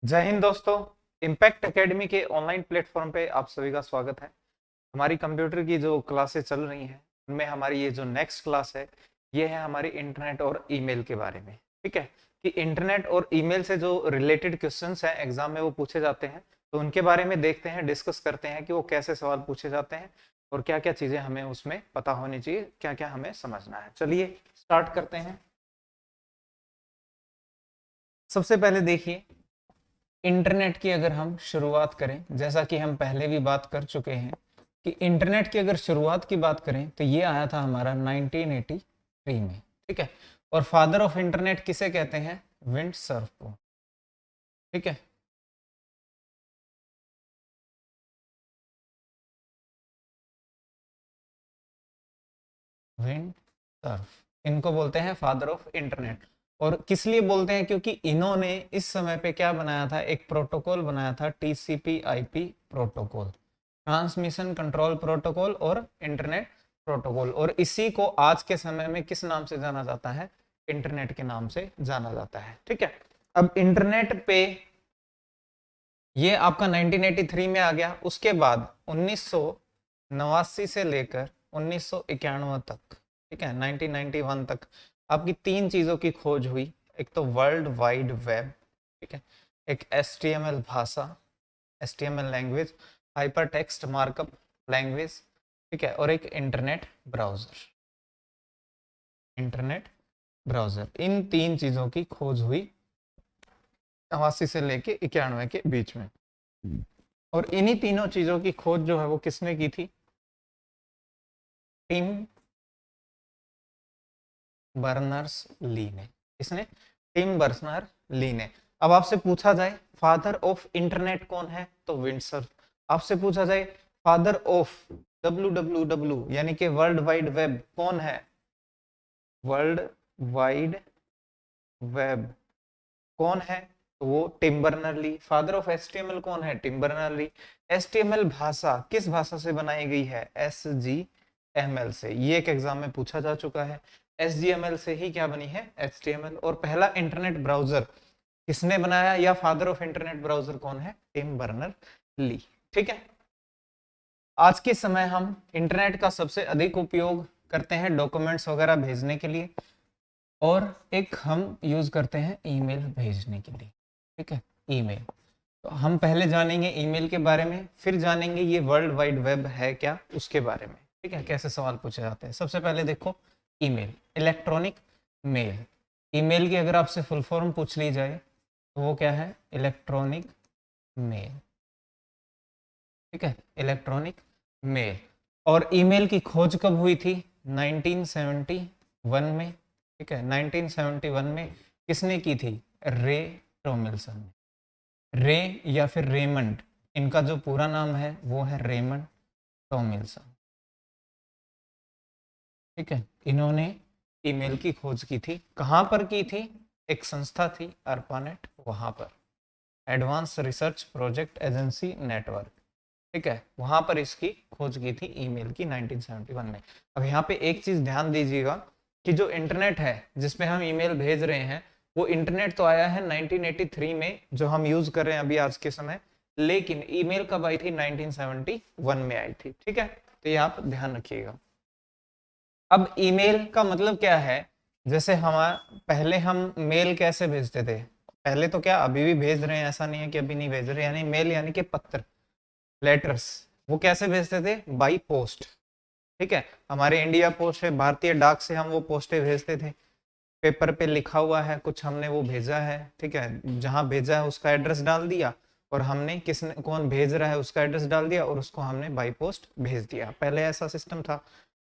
जय हिंद दोस्तों। Impact academy के ऑनलाइन प्लेटफॉर्म पे आप सभी का स्वागत है। हमारी कंप्यूटर की जो क्लासेस चल रही हैं उनमें हमारी ये जो नेक्स्ट क्लास है ये है हमारी इंटरनेट और ईमेल के बारे में। ठीक है कि इंटरनेट और ईमेल से जो रिलेटेड क्वेश्चंस हैं एग्जाम में वो पूछे जाते हैं, तो उनके बारे में देखते हैं, डिस्कस करते हैं कि वो कैसे सवाल पूछे जाते हैं और क्या क्या चीजें हमें उसमें पता होनी चाहिए, क्या क्या हमें समझना है। चलिए स्टार्ट करते हैं। सबसे पहले देखिए, इंटरनेट की अगर हम शुरुआत करें, जैसा कि हम पहले भी बात कर चुके हैं कि इंटरनेट की अगर शुरुआत की बात करें तो ये आया था हमारा 1983 में। ठीक है, और फादर ऑफ इंटरनेट किसे कहते हैं? विंड सर्फ को। ठीक है, विंड सर्फ इनको बोलते हैं फादर ऑफ इंटरनेट। और किस लिए बोलते हैं? क्योंकि इन्होंने इस समय पे क्या बनाया था, एक प्रोटोकॉल बनाया था, TCP IP protocol, transmission control protocol और इंटरनेट प्रोटोकॉल। और इसी को आज के समय में किस नाम से जाना जाता है? इंटरनेट के नाम से जाना जाता है। ठीक है, अब इंटरनेट पे ये आपका 1983 में आ गया। उसके बाद 1989 से लेकर 1991 तक, ठीक है, 1991 तक आपकी तीन चीजों की खोज हुई। एक तो वर्ल्ड वाइड वेब, ठीक है, एक एचटीएमएल भाषा, HTML language, hyper text markup language, ठीक है, और एक इंटरनेट ब्राउजर। इंटरनेट ब्राउजर, इन तीन चीजों की खोज हुई 89 से लेके 91 के बीच में। और इन्हीं तीनों चीजों की खोज जो है वो किसने की थी? टिम बर्नर्स ली ने। किसने? टिम बर्नर ली ने। अब आपसे पूछा जाए फादर ऑफ इंटरनेट कौन है, तो विंडसर। आपसे पूछा जाए फादर ऑफ डब्ल्यू यानी कि वर्ल्ड वाइड वेब कौन है? वर्ल्ड वाइड वेब कौन है? तो वो टिम बर्नर-ली। फादर ऑफ एचटीएमएल कौन है? टिम बर्नर-ली। एचटीएमएल भाषा किस भाषा से बनाई गई है? एसजीएमएल से। ये एक एग्जाम में पूछा जा चुका है। एसजीएमएल से ही क्या बनी है? एचटीएमएल। और पहला इंटरनेट ब्राउजर किसने बनाया, या फादर ऑफ इंटरनेट ब्राउजर कौन है? टिम बर्नर-ली। ठीक है, आज के समय हम इंटरनेट का सबसे अधिक उपयोग करते हैं डॉक्यूमेंट्स वगैरह भेजने के लिए, और एक हम यूज करते हैं ईमेल भेजने के लिए। ठीक है, ईमेल। तो हम पहले जानेंगे ईमेल के बारे में, फिर जानेंगे ये वर्ल्ड वाइड वेब है क्या उसके बारे में। ठीक है, कैसे सवाल पूछे जाते हैं। सबसे पहले देखो, ईमेल, इलेक्ट्रॉनिक मेल। ईमेल की अगर आपसे फुल फॉर्म पूछ ली जाए तो वो क्या है? Electronic mail. ठीक है, इलेक्ट्रॉनिक मेल। और ईमेल की खोज कब हुई थी? 1971 में। ठीक है, 1971 में किसने की थी? रे टॉमिल्सन ने। रे या फिर रेमंड, इनका जो पूरा नाम है वो है रेमंड टॉमिल्सन। ठीक है, इन्होंने ईमेल की खोज की थी। कहाँ पर की थी? एक संस्था थी अर्पानेट, वहां पर, advance research project agency network. ठीक है, वहां पर इसकी खोज की थी ईमेल की 1971 में। अब यहाँ पे एक चीज ध्यान दीजिएगा कि जो इंटरनेट है जिसपे हम ईमेल भेज रहे हैं, वो इंटरनेट तो आया है 1983 में जो हम यूज कर रहे हैं अभी आज के समय, लेकिन ईमेल कब आई थी? 1971 में आई थी। ठीक है, तो ये आप ध्यान रखिएगा। अब ईमेल का मतलब क्या है? जैसे पहले हम मेल कैसे भेजते थे? पहले तो क्या, अभी भी भेज रहे हैं, ऐसा नहीं है कि अभी नहीं भेज रहे। यानी मेल यानी कि पत्र, लेटर्स, वो कैसे भेजते थे? By post. ठीक है, हमारे इंडिया पोस्ट है, भारतीय डाक से हम वो पोस्टें भेजते थे। पेपर पे लिखा हुआ है कुछ, हमने वो भेजा है। ठीक है, जहां भेजा है उसका एड्रेस डाल दिया, और हमने किसने, कौन भेज रहा है उसका एड्रेस डाल दिया, और उसको हमने बाई पोस्ट भेज दिया। पहले ऐसा सिस्टम था,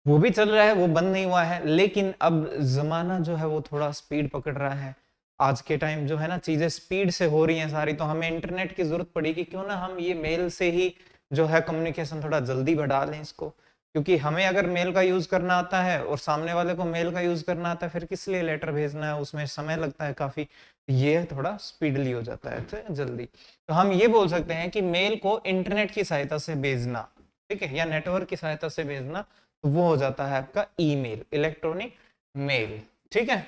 वो भी चल रहा है, वो बंद नहीं हुआ है। लेकिन अब जमाना जो है वो थोड़ा स्पीड पकड़ रहा है। आज के टाइम जो है ना, चीजें स्पीड से हो रही हैं सारी, तो हमें इंटरनेट की जरूरत पड़ी कि क्यों ना हम ये मेल से ही जो है कम्युनिकेशन थोड़ा जल्दी बढ़ा लें इसको। क्योंकि हमें अगर मेल का यूज करना आता है और सामने वाले को मेल का यूज करना आता है, फिर किस लिए लेटर भेजना है, उसमें समय लगता है काफी। ये थोड़ा स्पीडली हो जाता है, तो जल्दी। तो हम ये बोल सकते हैं कि मेल को इंटरनेट की सहायता से भेजना, ठीक है, या नेटवर्क की सहायता से भेजना, तो वो हो जाता है आपका ईमेल, इलेक्ट्रॉनिक मेल। ठीक है,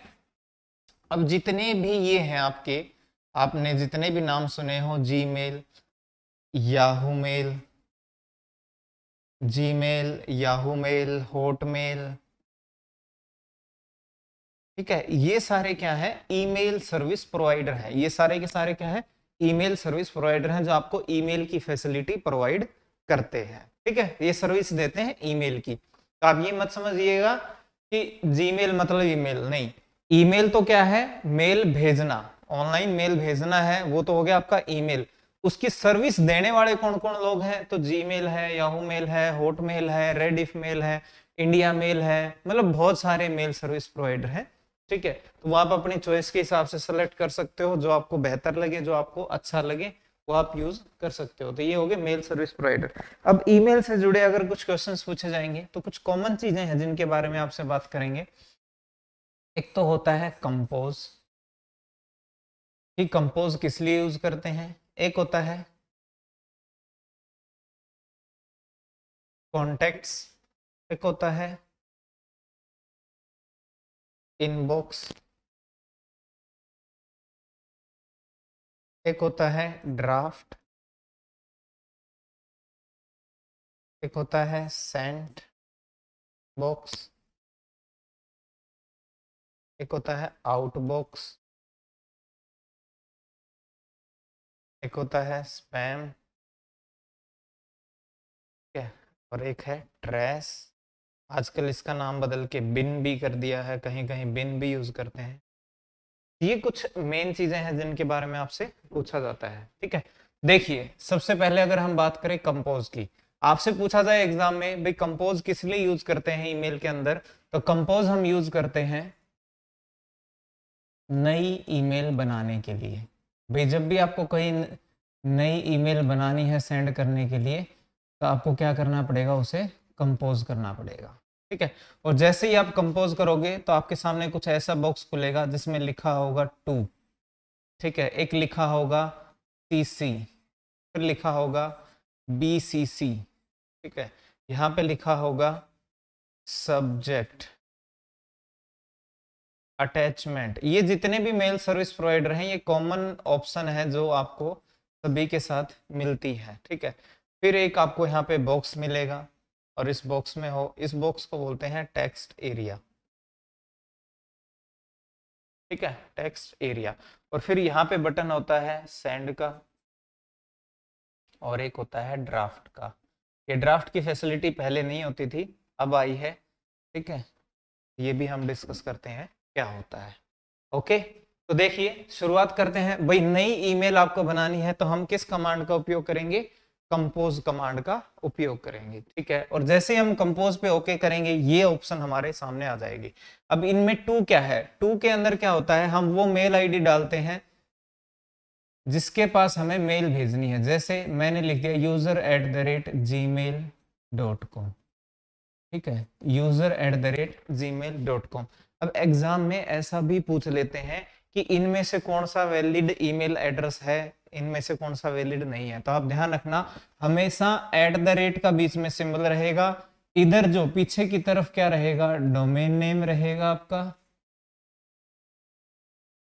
अब जितने भी ये हैं आपके आपने जितने भी नाम सुने हो, Gmail, Yahoo mail, Gmail, Yahoo mail, Hotmail, ठीक है, ये सारे क्या है, ईमेल सर्विस प्रोवाइडर है। ये सारे के सारे क्या है, ईमेल सर्विस प्रोवाइडर हैं जो आपको ईमेल की फैसिलिटी प्रोवाइड करते हैं। ठीक है, ये सर्विस देते हैं ईमेल की। तो आप ये मत समझिएगा कि जीमेल मतलब ईमेल, नहीं। ईमेल तो क्या है, मेल भेजना, ऑनलाइन मेल भेजना है, वो तो हो गया आपका ईमेल। उसकी सर्विस देने वाले कौन कौन लोग हैं, तो जीमेल है, याहू मेल है, हॉटमेल है, रेडिफ मेल है, इंडिया मेल है, मतलब बहुत सारे मेल सर्विस प्रोवाइडर हैं। ठीक है, तो वो आप अपनी चॉइस के हिसाब से सेलेक्ट कर सकते हो, जो आपको बेहतर लगे, जो आपको अच्छा लगे, वो आप यूज कर सकते हो। तो ये हो गए मेल सर्विस प्रोवाइडर। अब ईमेल से जुड़े अगर कुछ क्वेश्चंस पूछे जाएंगे तो कुछ कॉमन चीजें हैं जिनके बारे में आपसे बात करेंगे। एक तो होता है कंपोज, कि कंपोज किस लिए यूज करते हैं। एक होता है कॉन्टेक्ट्स, एक होता है इनबॉक्स, एक होता है ड्राफ्ट, एक होता है सेंट बॉक्स, एक होता है आउटबॉक्स, एक होता है स्पैम, ठीक है, और एक है ट्रैश। आजकल इसका नाम बदल के बिन भी कर दिया है, कहीं कहीं बिन भी यूज करते हैं। ये कुछ मेन चीजें हैं जिनके बारे में आपसे पूछा जाता है। ठीक है, देखिए सबसे पहले अगर हम बात करें कंपोज की, आपसे पूछा जाए एग्जाम में भाई कंपोज किस लिए यूज करते हैं ईमेल के अंदर, तो कंपोज हम यूज करते हैं नई ईमेल बनाने के लिए। भाई जब भी आपको कोई नई ईमेल बनानी है सेंड करने के लिए, तो आपको क्या करना पड़ेगा, उसे कंपोज करना पड़ेगा। ठीक है, और जैसे ही आप कंपोज करोगे तो आपके सामने कुछ ऐसा बॉक्स खुलेगा जिसमें लिखा होगा टू, ठीक है, एक लिखा होगा सीसी, फिर लिखा होगा बीसीसी, ठीक है, यहाँ पे लिखा होगा सब्जेक्ट, अटैचमेंट। ये जितने भी मेल सर्विस प्रोवाइडर हैं ये कॉमन ऑप्शन है जो आपको सभी के साथ मिलती है। ठीक है, फिर एक आपको यहाँ पे बॉक्स मिलेगा और इस बॉक्स में हो, इस बॉक्स को बोलते हैं टेक्स्ट एरिया। ठीक है, टेक्स्ट एरिया। और फिर यहाँ पे बटन होता है सेंड का और एक होता है ड्राफ्ट का। ये ड्राफ्ट की फैसिलिटी पहले नहीं होती थी, अब आई है। ठीक है, ये भी हम डिस्कस करते हैं क्या होता है। ओके, तो देखिए शुरुआत करते हैं। भाई नई ईमेल आपको बनानी है तो हम किस कमांड का उपयोग करेंगे, कंपोज कमांड का उपयोग करेंगे। ठीक है, और जैसे हम कंपोज पे ओके करेंगे ये ऑप्शन हमारे सामने आ जाएगी। अब इनमें टू क्या है, टू के अंदर क्या होता है, हम वो मेल आईडी डालते हैं जिसके पास हमें मेल भेजनी है। जैसे मैंने लिख दिया user@gmail.com, ठीक है, user@gmail.com। अब एग्जाम में ऐसा भी पूछ लेते हैं कि इनमें से कौन सा वैलिड ईमेल एड्रेस है, इनमें से कौन सा वैलिड नहीं है। तो आप ध्यान रखना हमेशा @ का बीच में सिंबल रहेगा, इधर जो पीछे की तरफ क्या रहेगा, डोमेन नेम रहेगा आपका,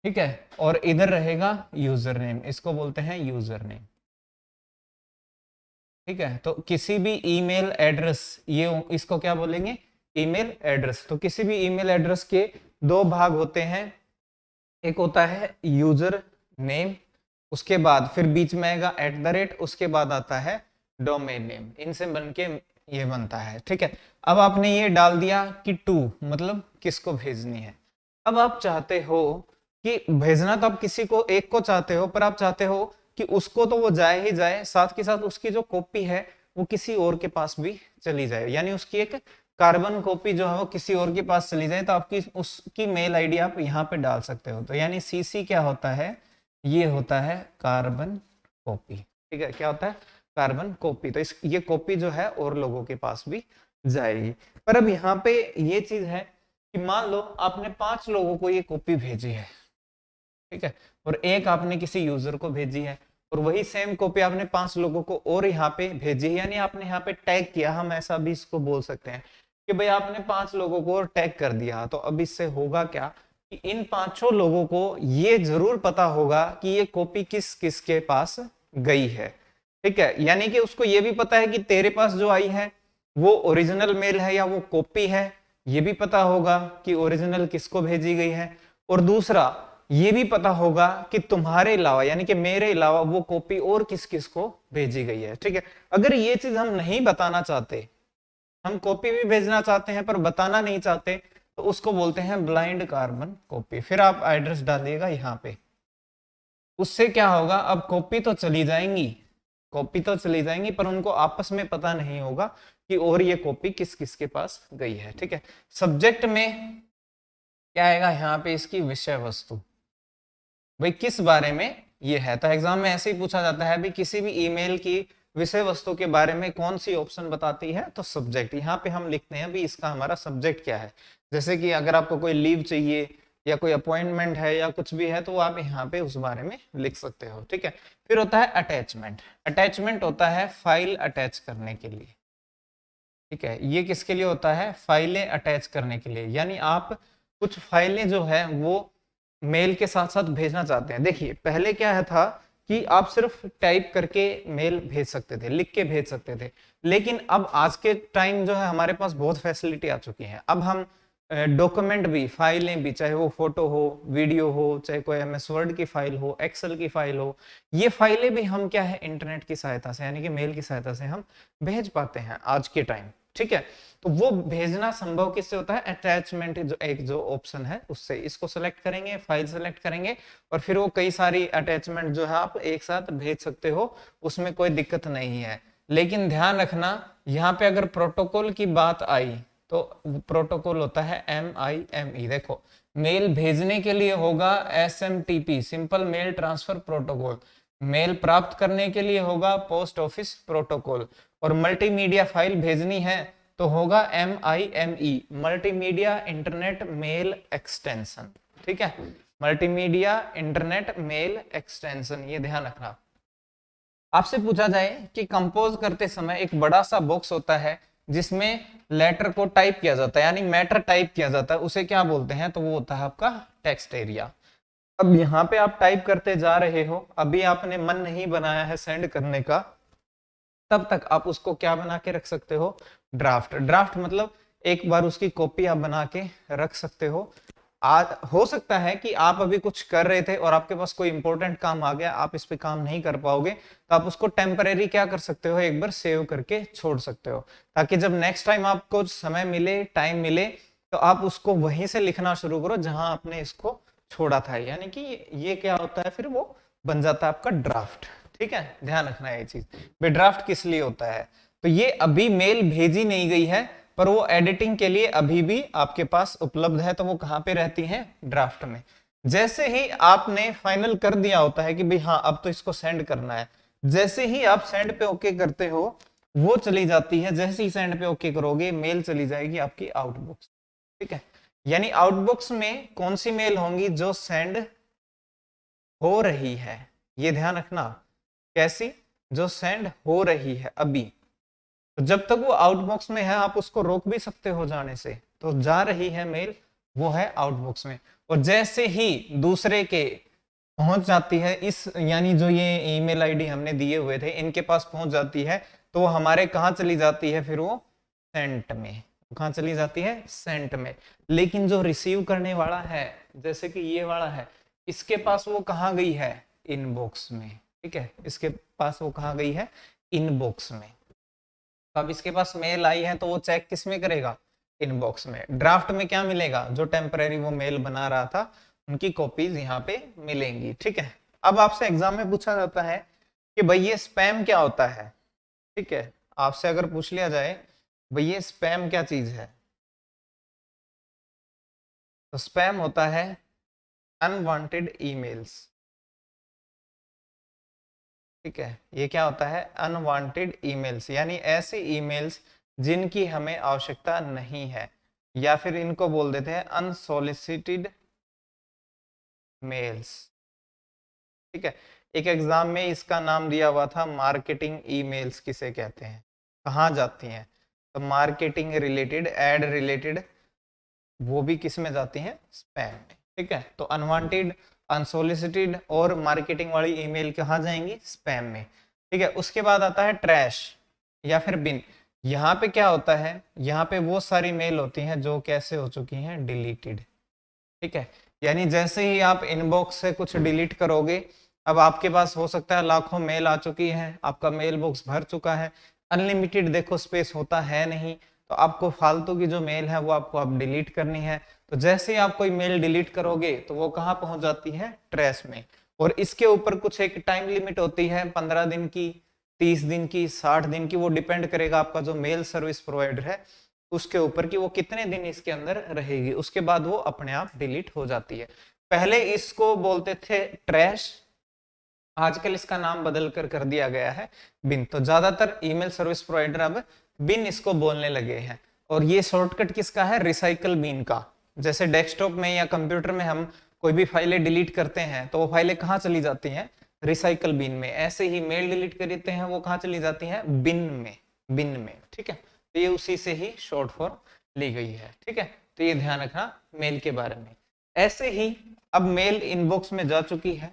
ठीक है, और इधर रहेगा यूजर नेम, इसको बोलते हैं यूजर नेम। ठीक है, तो किसी भी ईमेल एड्रेस, ये इसको क्या बोलेंगे, ईमेल एड्रेस। तो किसी भी ईमेल एड्रेस के दो भाग होते हैं, एक होता है यूजर नेम, उसके बाद फिर बीच में आएगा @ उसके बाद आता है डोमेन नेम, इनसे बनके ये बनता है। ठीक है, अब आपने ये डाल दिया कि टू मतलब किसको भेजनी है। अब आप चाहते हो कि भेजना तो आप किसी को एक को चाहते हो, पर आप चाहते हो कि उसको तो वो जाए ही जाए, साथ के साथ उसकी जो कॉपी है वो किसी और के पास भी चली जाए, यानी उसकी एक कार्बन कॉपी जो है वो किसी और के पास चली जाए, तो आपकी उसकी मेल आईडी आप यहाँ पे डाल सकते हो। तो यानी सीसी क्या होता है, ये होता है कार्बन कॉपी। ठीक है, क्या होता है, कार्बन कॉपी। तो इस ये कॉपी जो है और लोगों के पास भी जाएगी। पर अब यहाँ पे ये चीज है कि मान लो आपने 5 लोगों को ये कॉपी भेजी है, ठीक है, और एक आपने किसी यूजर को भेजी है, और वही सेम कॉपी आपने 5 लोगों को और यहाँ पे भेजी है, यानी आपने यहाँ पे टैग किया, हम ऐसा भी इसको बोल सकते हैं कि भाई आपने 5 लोगों को टैग कर दिया। तो अब इससे होगा क्या कि इन पांचों लोगों को ये जरूर पता होगा कि ये कॉपी किस किस के पास गई है, ठीक है। यानी कि उसको ये भी पता है कि तेरे पास जो आई है वो ओरिजिनल मेल है या वो कॉपी है, ये भी पता होगा कि ओरिजिनल किसको भेजी गई है। और दूसरा ये भी पता होगा कि तुम्हारे अलावा यानी कि मेरे अलावा वो कॉपी और किस किस को भेजी गई है, ठीक है। अगर ये चीज हम नहीं बताना चाहते, हम कॉपी भी भेजना चाहते हैं पर बताना नहीं चाहते, तो उसको बोलते हैं ब्लाइंड कार्बन कॉपी। फिर आप एड्रेस डालिएगा यहाँ पे। उससे क्या होगा, अब कॉपी तो चली जाएंगी, कॉपी तो चली जाएंगी पर उनको आपस में पता नहीं होगा कि और ये कॉपी किस किस के पास गई है, ठीक है। सब्जेक्ट में क्या आएगा यहाँ पे, इसकी विषय वस्तु, भाई किस बारे में ये है। तो एग्जाम में ऐसे ही पूछा जाता है भी किसी भी ईमेल की विषय वस्तु के बारे में कौन सी ऑप्शन बताती है, तो सब्जेक्ट। यहाँ पे हम लिखते हैं भी इसका हमारा सब्जेक्ट क्या है। जैसे कि अगर आपको कोई लीव चाहिए या कोई अपॉइंटमेंट है या कुछ भी है तो आप यहाँ पे उस बारे में लिख सकते हो, ठीक है। फिर होता है अटैचमेंट। अटैचमेंट होता है फाइल अटैच करने के लिए, ठीक है। ये किसके लिए होता है, फाइलें अटैच करने के लिए। यानी आप कुछ फाइलें जो है वो मेल के साथ साथ भेजना चाहते हैं। देखिए पहले क्या है था कि आप सिर्फ टाइप करके मेल भेज सकते थे, लिख के भेज सकते थे, लेकिन अब आज के टाइम जो है हमारे पास बहुत फैसिलिटी आ चुकी है। अब हम डॉक्यूमेंट भी, फाइलें भी, चाहे वो फोटो हो, वीडियो हो, चाहे कोई MS वर्ड की फाइल हो, एक्सेल की फाइल हो, ये फाइलें भी हम क्या है इंटरनेट की सहायता से यानी कि मेल की सहायता से हम भेज पाते हैं आज के टाइम, ठीक है। तो वो भेजना संभव किससे होता है, अटैचमेंट जो एक जो ऑप्शन है उससे। इसको सेलेक्ट करेंगे, फाइल सेलेक्ट करेंगे और फिर वो कई सारी अटैचमेंट जो है आप एक साथ भेज सकते हो, उसमें कोई दिक्कत नहीं है। लेकिन ध्यान रखना यहाँ पे अगर प्रोटोकॉल की बात आई तो प्रोटोकॉल होता है MIME। देखो मेल भेजने के लिए होगा SMTP, simple mail transfer protocol. Mail प्राप्त करने के लिए होगा पोस्ट ऑफिस प्रोटोकॉल। और मल्टीमीडिया फाइल भेजनी है तो होगा MIME, multimedia internet mail extension, ठीक है। मल्टीमीडिया इंटरनेट मेल एक्सटेंशन, ये ध्यान रखना। आपसे पूछा जाए कि कंपोज करते समय एक बड़ा सा बॉक्स होता है जिसमें लेटर को टाइप किया जाता है यानी मैटर टाइप किया जाता है, उसे क्या बोलते हैं, तो वो होता है आपका टेक्स्ट एरिया। अब यहाँ पे आप टाइप करते जा रहे हो, अभी आपने मन नहीं बनाया है सेंड करने का, तब तक आप उसको क्या बना के रख सकते हो, ड्राफ्ट। ड्राफ्ट मतलब एक बार उसकी कॉपी आप बना के रख सकते हो। हो सकता है कि आप अभी कुछ कर रहे थे और आपके पास कोई इंपॉर्टेंट काम आ गया, आप इस पे काम नहीं कर पाओगे, तो आप उसको टेम्परेरी क्या कर सकते हो, एक बार सेव करके छोड़ सकते हो, ताकि जब नेक्स्ट टाइम आपको समय मिले, टाइम मिले, तो आप उसको वहीं से लिखना शुरू करो जहां आपने इसको छोड़ा था। यानी कि ये क्या होता है, फिर वो बन जाता है आपका ड्राफ्ट, ठीक है। ध्यान रखना है ये चीज। ड्राफ्ट किस लिए होता है, तो ये अभी मेल भेजी नहीं गई है पर वो एडिटिंग के लिए अभी भी आपके पास उपलब्ध है, तो वो कहां पे रहती है, ड्राफ्ट में। जैसे ही आपने फाइनल कर दिया होता है कि भाई हाँ अब तो इसको सेंड करना है, जैसे ही आप सेंड पे ओके करते हो वो चली जाती है। जैसे ही सेंड पे ओके करोगे मेल चली जाएगी आपकी आउटबॉक्स, ठीक है। यानी आउटबॉक्स में कौन सी मेल होंगी, जो सेंड हो रही है, ये ध्यान रखना। कैसी, जो सेंड हो रही है अभी। तो जब तक वो आउटबॉक्स में है आप उसको रोक भी सकते हो जाने से, तो जा रही है मेल, वो है आउटबॉक्स में। और जैसे ही दूसरे के पहुंच जाती है इस, यानी जो ये ईमेल आईडी हमने दिए हुए थे इनके पास पहुंच जाती है, तो वो हमारे कहाँ चली जाती है, फिर वो सेंट में। कहाँ चली जाती है, सेंट में। लेकिन जो रिसीव करने वाला है, जैसे कि ये वाला है, इसके पास वो कहाँ गई है, इनबॉक्स में, ठीक है। इसके पास वो कहाँ गई है, इनबॉक्स में। तो अब इसके पास मेल आई है तो वो चेक किस में करेगा, इनबॉक्स में। ड्राफ्ट में क्या मिलेगा, जो टेम्परेरी वो मेल बना रहा था उनकी कॉपीज यहाँ पे मिलेंगी, ठीक है। अब आपसे एग्जाम में पूछा जाता है कि भाई ये स्पैम क्या होता है, ठीक है। आपसे अगर पूछ लिया जाए भाई ये स्पैम क्या चीज है, तो स्पैम होता है अनवांटेड ईमेल्स, ठीक है। ये क्या होता है, अनवांटेड ईमेल्स, यानी ऐसे ईमेल्स जिनकी हमें आवश्यकता नहीं है, या फिर इनको बोल देते हैं अनसोलिसिटेड मेल्स, ठीक है। एक एग्जाम में इसका नाम दिया हुआ था मार्केटिंग ईमेल्स किसे कहते हैं, कहाँ जाती हैं, तो मार्केटिंग रिलेटेड, एड रिलेटेड, वो भी किस में जाती हैं, स्पैम में। ठीक है, तो अनवांटेड, अनसोलिसिटेड और मार्केटिंग वाली ईमेल कहाँ जाएंगी, स्पैम में। ठीक है, उसके बाद आता है ट्रैश या फिर बिन। यहाँ पे क्या होता है, यहाँ पे वो सारी मेल होती हैं जो कैसे हो चुकी हैं, डिलीटेड। ठीक है, यानी जैसे ही आप इनबॉक्स से कुछ डिलीट करोगे, अब आपके पास हो सकता है लाखों मेल आ चुकी है, आपका मेल बॉक्स भर चुका है, अनलिमिटेड देखो स्पेस होता है नहीं, तो आपको फालतू की जो मेल है वो आपको अब डिलीट करनी है। तो जैसे ही आप कोई मेल डिलीट करोगे तो वो कहाँ पहुंच जाती है, ट्रैश में। और इसके ऊपर कुछ एक टाइम लिमिट होती है, 15 दिन की, 30 दिन की, 60 दिन की, वो डिपेंड करेगा आपका जो मेल सर्विस प्रोवाइडर है उसके ऊपर कि वो कितने दिन इसके अंदर रहेगी, उसके बाद वो अपने आप डिलीट हो जाती है। पहले इसको बोलते थे ट्रैश, आजकल इसका नाम बदल कर दिया गया है बिन। तो ज्यादातर ईमेल सर्विस प्रोवाइडर अब बिन इसको बोलने लगे हैं। और ये शॉर्टकट किसका है, रिसाइकल बिन का। जैसे डेस्कटॉप में या कंप्यूटर में हम कोई भी फाइलें डिलीट करते हैं तो वो फाइलें कहाँ चली जाती हैं, रिसाइकल बिन में। ऐसे ही मेल डिलीट करते हैं वो कहाँ चली जाती हैं, बिन में, बिन में। ठीक है, तो ये उसी से ही शॉर्ट फॉर्म ली गई है। ठीक है, तो ये ध्यान रखना मेल के बारे में। ऐसे ही अब मेल इनबॉक्स में जा चुकी है,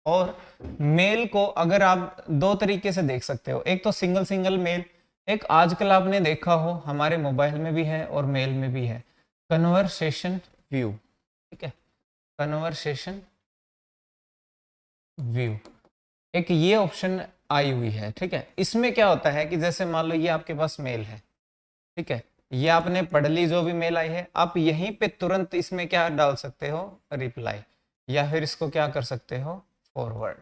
और मेल को अगर आप दो तरीके से देख सकते हो, एक तो सिंगल सिंगल मेल, एक आजकल आपने देखा हो हमारे मोबाइल में भी है और मेल में भी है, कन्वर्सेशन व्यू। ठीक है, कन्वर्सेशन व्यू एक ये ऑप्शन आई हुई है। ठीक है, इसमें क्या होता है कि जैसे मान लो ये आपके पास मेल है, ठीक है, ये आपने पढ़ ली जो भी मेल आई है, आप यहीं पे तुरंत इसमें क्या डाल सकते हो, रिप्लाई, या फिर इसको क्या कर सकते हो, फॉरवर्ड।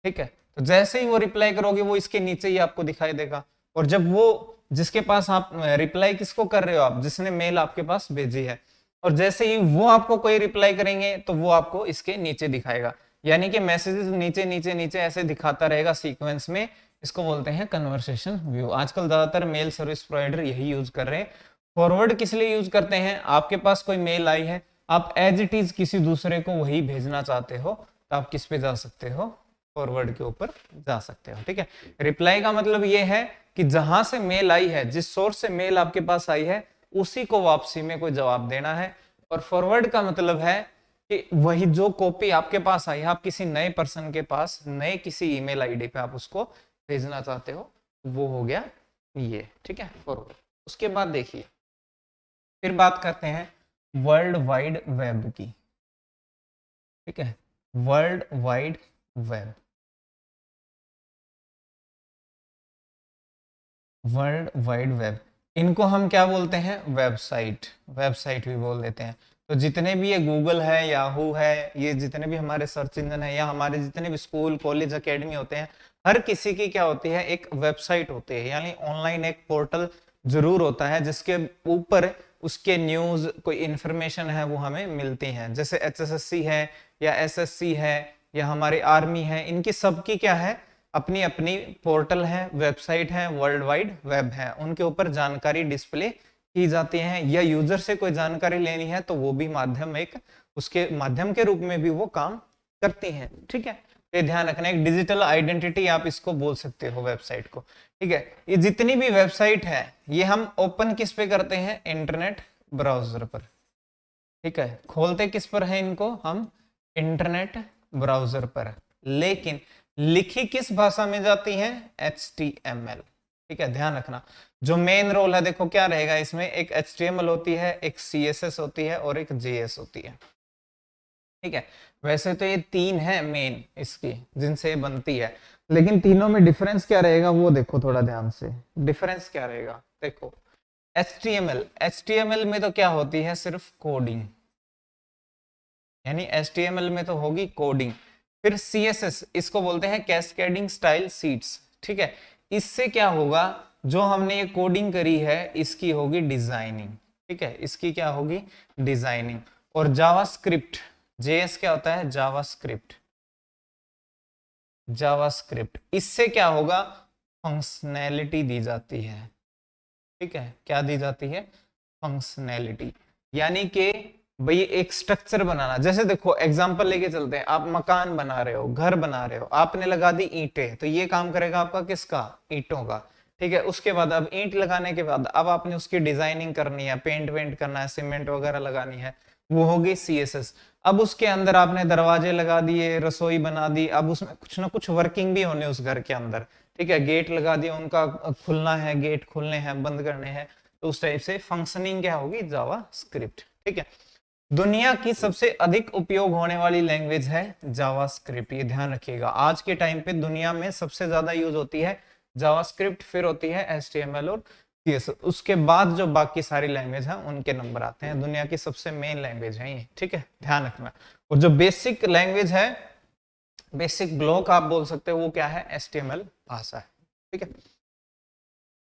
ठीक है, तो जैसे ही वो रिप्लाई करोगे वो इसके नीचे ही आपको दिखाई देगा। और जब वो जिसके पास आप रिप्लाई किसको कर रहे हो, आप जिसने मेल आपके पास भेजी है, और जैसे ही वो आपको कोई रिप्लाई करेंगे तो वो आपको इसके नीचे दिखाएगा। यानी कि मैसेजेस नीचे नीचे नीचे ऐसे दिखाता रहेगा सीक्वेंस में। इसको बोलते हैं कन्वर्सेशन व्यू। आजकल ज्यादातर मेल सर्विस प्रोवाइडर यही यूज कर रहे हैं। फॉरवर्ड किस लिए यूज करते हैं, आपके पास कोई मेल आई है, आप एज इट इज किसी दूसरे को वही भेजना चाहते हो, तो आप किस पे जा सकते हो, फॉरवर्ड के ऊपर जा सकते हो। ठीक है, रिप्लाई का मतलब ये है कि जहां से मेल आई है, जिस सोर्स से मेल आपके पास आई है, उसी को वापसी में कोई जवाब देना है। और फॉरवर्ड का मतलब है कि वही जो कॉपी आपके पास आई है, आप किसी नए पर्सन के पास, नए किसी ईमेल आईडी पे आप उसको भेजना चाहते हो, वो हो गया ये। ठीक है, फॉरवर्ड। उसके बाद देखिए, फिर बात करते हैं वर्ल्ड वाइड वेब की। ठीक है, world wide web, world wide web, इनको हम क्या बोलते हैं, वेबसाइट, वेबसाइट भी बोल देते हैं। तो जितने भी ये गूगल है, याहू है, ये जितने भी हमारे सर्च इंजन है, या हमारे जितने भी स्कूल कॉलेज अकेडमी होते हैं, हर किसी की क्या होती है, एक वेबसाइट होती है, यानी ऑनलाइन एक पोर्टल जरूर होता है जिसके ऊपर उसके न्यूज, कोई इंफॉर्मेशन है वो हमें मिलती हैं। जैसे HSSC है या SSC है या हमारी आर्मी है, इनकी सबकी क्या है, अपनी अपनी पोर्टल है, वेबसाइट है, वर्ल्ड वाइड वेब है, उनके ऊपर जानकारी डिस्प्ले की जाती है। या यूजर से कोई जानकारी लेनी है तो वो भी माध्यम, एक उसके माध्यम के रूप में भी वो काम करती हैं। ठीक है, ये ध्यान रखना, एक डिजिटल आइडेंटिटी आप इसको बोल सकते हो वेबसाइट को। ठीक है, ये जितनी भी वेबसाइट है ये हम ओपन किस पे करते हैं, इंटरनेट ब्राउजर पर। ठीक है, खोलते किस पर है इनको हम, इंटरनेट ब्राउजर पर, लेकिन लिखी किस भाषा में जाती है, HTML। ठीक है, ध्यान रखना, जो मेन रोल है देखो क्या रहेगा इसमें, एक HTML होती है, एक CSS होती है और एक JS होती है। ठीक है, वैसे तो ये तीन है मेन इसकी जिनसे बनती है, लेकिन तीनों में डिफरेंस क्या रहेगा वो देखो थोड़ा ध्यान से। डिफरेंस क्या रहेगा, देखो HTML में तो क्या होती है, सिर्फ कोडिंग, यानी HTML में तो होगी कोडिंग। फिर CSS, इसको बोलते हैं कैस्केडिंग स्टाइल शीट्स। ठीक है, इससे क्या होगा, जो हमने ये कोडिंग करी है इसकी होगी डिजाइनिंग। ठीक है, इसकी क्या होगी, डिजाइनिंग। और जावास्क्रिप्ट, JS क्या होता है, जावास्क्रिप्ट, जावास्क्रिप्ट, इससे क्या होगा, फंक्शनैलिटी दी जाती है। ठीक है, क्या दी जाती है, फंक्शनैलिटी, यानी कि भाई एक स्ट्रक्चर बनाना। जैसे देखो एग्जांपल लेके चलते हैं, आप मकान बना रहे हो, घर बना रहे हो, आपने लगा दी ईंटें, तो ये काम करेगा आपका किसका, ईंटों का। ठीक है, उसके बाद अब ईंट लगाने के बाद अब आपने उसकी डिजाइनिंग करनी है, पेंट वेंट करना है, सीमेंट वगैरह लगानी है, वो होगी CSS। अब उसके अंदर आपने दरवाजे लगा दिए, रसोई बना दी, अब उसमें कुछ ना कुछ वर्किंग भी होने उस घर के अंदर, ठीक है, गेट लगा दिया, उनका खुलना है, गेट खोलने हैं, बंद करने हैं, तो उस टाइप से फंक्शनिंग क्या होगी, जावा स्क्रिप्ट। ठीक है, दुनिया की सबसे अधिक उपयोग होने वाली लैंग्वेज है जावास्क्रिप्ट, ये ध्यान रखिएगा। आज के टाइम पे दुनिया में सबसे ज्यादा यूज होती है जावास्क्रिप्ट, फिर होती है HTML और CSS, उसके बाद जो बाकी सारी लैंग्वेज है उनके नंबर आते हैं। दुनिया की सबसे मेन लैंग्वेज है ये, ठीक है, ध्यान रखना। और जो बेसिक लैंग्वेज है, बेसिक ब्लॉक आप बोल सकते हो, वो क्या है, HTML भाषा है। ठीक है,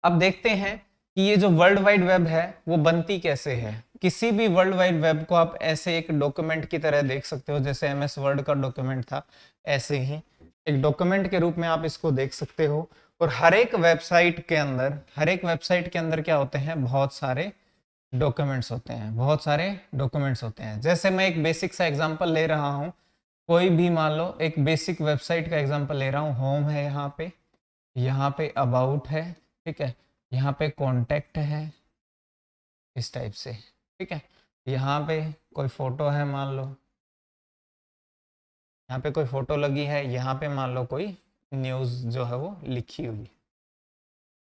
अब देखते हैं कि ये जो वर्ल्ड वाइड वेब है वो बनती कैसे है। किसी भी वर्ल्ड वाइड वेब को आप ऐसे एक डॉक्यूमेंट की तरह देख सकते हो, जैसे MS वर्ड का डॉक्यूमेंट था, ऐसे ही एक डॉक्यूमेंट के रूप में आप इसको देख सकते हो। और हर एक वेबसाइट के अंदर, हर एक वेबसाइट के अंदर क्या होते हैं, बहुत सारे डॉक्यूमेंट्स होते हैं, बहुत सारे डॉक्यूमेंट्स होते हैं। जैसे मैं एक बेसिक सा एग्जांपल ले रहा हूँ, कोई भी मान लो एक बेसिक वेबसाइट का एग्जांपल ले रहा हूँ, होम है, यहाँ पे अबाउट है, ठीक है, यहाँ पे कॉन्टेक्ट है, इस टाइप से, ठीक है, यहाँ पे कोई फोटो है, मान लो यहाँ पे कोई फोटो लगी है, यहाँ पे मान लो कोई न्यूज़ जो है वो लिखी हुई है,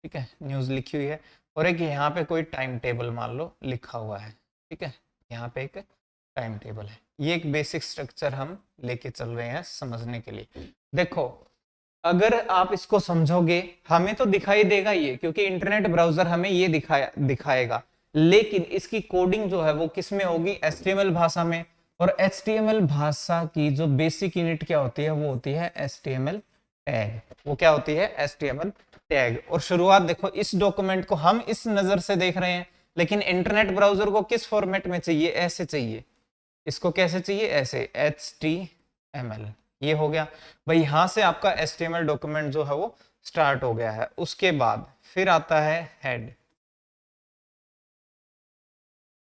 ठीक है, न्यूज़ लिखी हुई है, और एक यहाँ पे कोई टाइम टेबल मान लो लिखा हुआ है, ठीक है, यहाँ पे एक टाइम टेबल है। ये एक बेसिक स्ट्रक्चर हम लेके चल रहे हैं समझने के लिए। देखो, अगर आप इसको समझोगे, हमें तो दिखाई देगा ये, क्योंकि इंटरनेट ब्राउजर हमें ये दिखाएगा, लेकिन इसकी कोडिंग जो है वो किस में होगी, HTML भाषा में। और HTML भाषा की जो बेसिक यूनिट क्या होती है, वो होती है HTML टैग। वो क्या होती है, HTML टैग। और शुरुआत देखो, इस डॉक्यूमेंट को हम इस नजर से देख रहे हैं, लेकिन इंटरनेट ब्राउजर को किस फॉर्मेट में चाहिए, ऐसे चाहिए, इसको कैसे चाहिए, ऐसे HTML। ये हो गया भाई, यहां से आपका HTML डॉक्यूमेंट जो है वो स्टार्ट हो गया है। उसके बाद फिर आता है हेड,